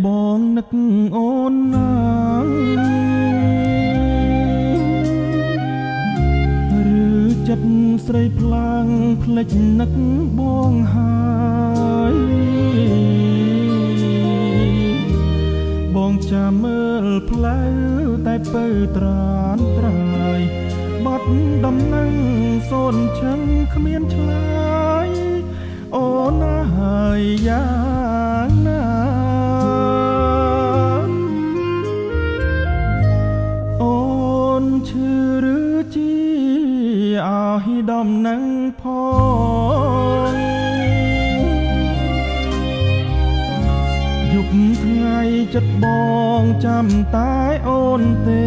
បងនឹកអូនណាឬចិត្តស្រីផ្លាំងភ្លេចនឹកបងហើយបងចាំមើលផ្លូវតែពៅត្រានត្រើយបាត់ដំណឹងសូនឈឹងគ្មានឆ្លើយអូនណាហើយយ៉ាងណាអូនឈឺឬជាអោយដំណឹងផងយប់ថ្ងៃចិត្តបងចាំតែអូនទេ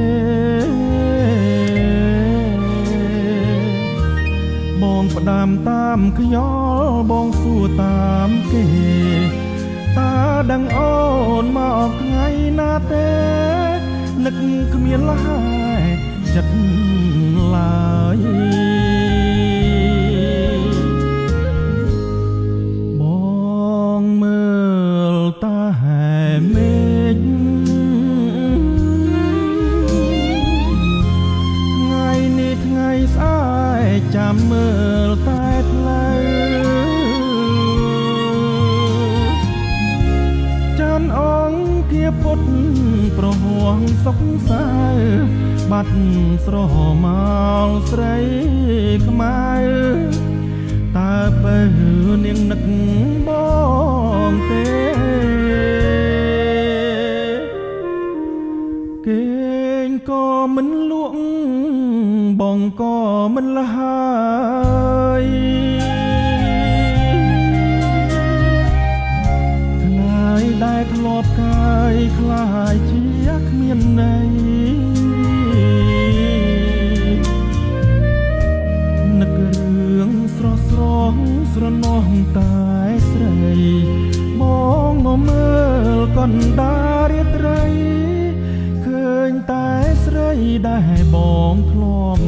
បងផ្ដាំតាមខ្យល់បងសួរតាមគេតើដឹងអូនមកថ្ងៃណាទេនឹកគ្មានលហើយចិត្តឡើយបងមើលតាហែមេឃថ្ងៃនេះថ្ងៃស្អែកចាំមើលតែផ្លូវចានអង្គាពុតប្រហួងសុកសៅបាត់ស្រមោលស្រីខ្មៅតើបើនាងនឹកបងទេគេងក៏មិនលក់បងក៏មិនលហើយថ្ងៃដែលធ្លាប់កាយคล้ายជាគ្មានន័យនឹករឿងស្រស់ស្រស់ស្រណោះតែស្រីបងមកមើលកណ្ដាលរាត្រីឃើញតែស្រីដែលបងធ្លាប់